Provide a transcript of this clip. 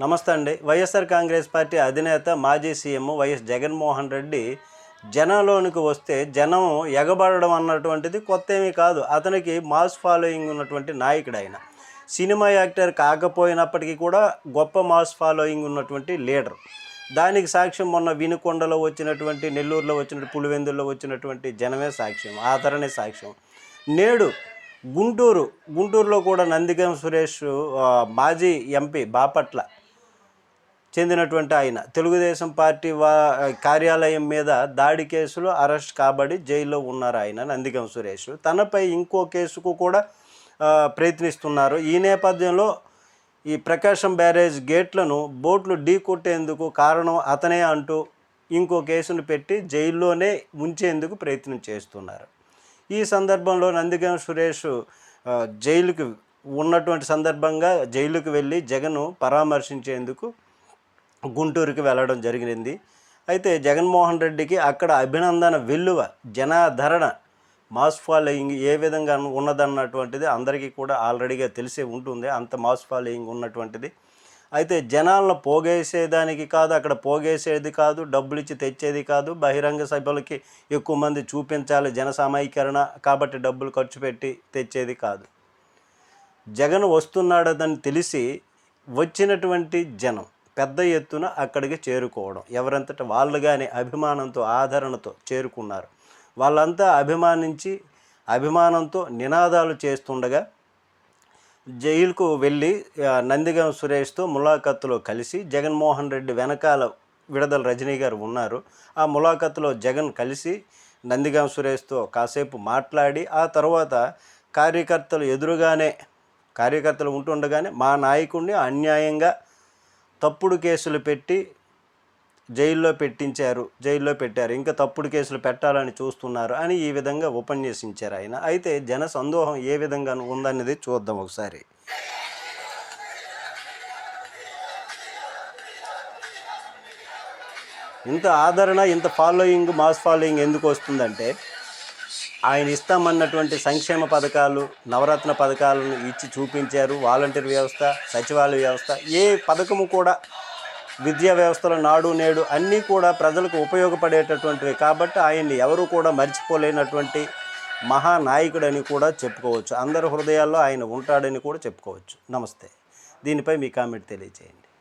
నమస్తే అండి. వైఎస్ఆర్ కాంగ్రెస్ పార్టీ అధినేత మాజీ సీఎం వైఎస్ జగన్మోహన్ రెడ్డి జనంలోనికి వస్తే జనం ఎగబడడం అన్నటువంటిది కొత్త ఏమీ కాదు. అతనికి మాస్ ఫాలోయింగ్ ఉన్నటువంటి నాయకుడు ఆయన. సినిమా యాక్టర్ కాకపోయినప్పటికీ కూడా గొప్ప మాస్ ఫాలోయింగ్ ఉన్నటువంటి లీడర్. దానికి సాక్ష్యం మొన్న వినుకొండలో వచ్చినటువంటి, నెల్లూరులో వచ్చినటువంటి, పులివెందుల్లో వచ్చినటువంటి జనమే సాక్ష్యం, ఆదరణే సాక్ష్యం. నేడు గుంటూరులో కూడా నందిగం సురేష్ మాజీ ఎంపీ బాపట్ల చెందినటువంటి ఆయన తెలుగుదేశం పార్టీ కార్యాలయం మీద దాడి కేసులో అరెస్ట్ కాబడి జైల్లో ఉన్నారు ఆయన నందిగం సురేష్. తనపై ఇంకో కేసుకు కూడా ప్రయత్నిస్తున్నారు. ఈ నేపథ్యంలో ఈ ప్రకాశం బ్యారేజ్ గేట్లను బోట్లు ఢీ కొట్టేందుకు కారణం అతనే అంటూ ఇంకో కేసును పెట్టి జైల్లోనే ఉంచేందుకు ప్రయత్నం చేస్తున్నారు. ఈ సందర్భంలో నందిగం సురేష్ జైలుకి ఉన్నటువంటి సందర్భంగా జైలుకి వెళ్ళి జగన్ను పరామర్శించేందుకు గుంటూరుకి వెళ్ళడం జరిగింది. అయితే జగన్మోహన్ రెడ్డికి అక్కడ అభినందన వెల్లువ, జనాదరణ, మాస్ ఫాలోయింగ్ ఏ విధంగా ఉన్నదన్నటువంటిది అందరికీ కూడా ఆల్రెడీగా తెలిసే ఉంటుంది. అంత మాస్ ఫాలోయింగ్ ఉన్నటువంటిది. అయితే జనాలను పోగేసేదానికి కాదు, అక్కడ పోగేసేది కాదు, డబ్బులు ఇచ్చి తెచ్చేది కాదు, బహిరంగ సభలకి ఎక్కువ మంది చూపించాలి, జన సమీకరణ కాబట్టి డబ్బులు ఖర్చు పెట్టి తెచ్చేది కాదు. జగన్ వస్తున్నాడని తెలిసి వచ్చినటువంటి జనం పెద్ద ఎత్తున అక్కడికి చేరుకోవడం, ఎవరంతటా వాళ్ళుగానే అభిమానంతో, ఆదరణతో చేరుకున్నారు. వాళ్ళంతా అభిమానంతో నినాదాలు చేస్తుండగా జైలుకు వెళ్ళి నందిగం సురేష్తో ములాఖత్తులో కలిసి జగన్మోహన్ రెడ్డి వెనకాల విడుదల రజనీ గారు ఉన్నారు. ఆ ములాఖత్తులో జగన్ కలిసి నందిగం సురేష్తో కాసేపు మాట్లాడి ఆ తర్వాత కార్యకర్తలు ఉంటుండగానే మా నాయకుడిని అన్యాయంగా తప్పుడు కేసులు పెట్టి జైల్లో పెట్టారు, ఇంకా తప్పుడు కేసులు పెట్టాలని చూస్తున్నారు అని ఈ విధంగా ఉపన్యసించారు ఆయన. అయితే జన సందోహం ఏ విధంగా ఉందనేది చూద్దాం ఒకసారి. ఇంత ఆదరణ, ఇంత ఫాలోయింగ్, మాస్ ఫాలోయింగ్ ఎందుకు వస్తుందంటే ఆయన ఇస్తామన్నటువంటి సంక్షేమ పథకాలు, నవరత్న పథకాలను ఇచ్చి చూపించారు. వాలంటీర్ వ్యవస్థ, సచివాలయ వ్యవస్థ, ఏ పథకము కూడా, విద్యా వ్యవస్థలో నాడు నేడు అన్నీ కూడా ప్రజలకు ఉపయోగపడేటటువంటివి. కాబట్టి ఆయన్ని ఎవరు కూడా మర్చిపోలేనటువంటి మహానాయకుడని కూడా చెప్పుకోవచ్చు. అందరి హృదయాల్లో ఆయన ఉంటాడని కూడా చెప్పుకోవచ్చు. నమస్తే. దీనిపై మీ కామెంట్ తెలియజేయండి.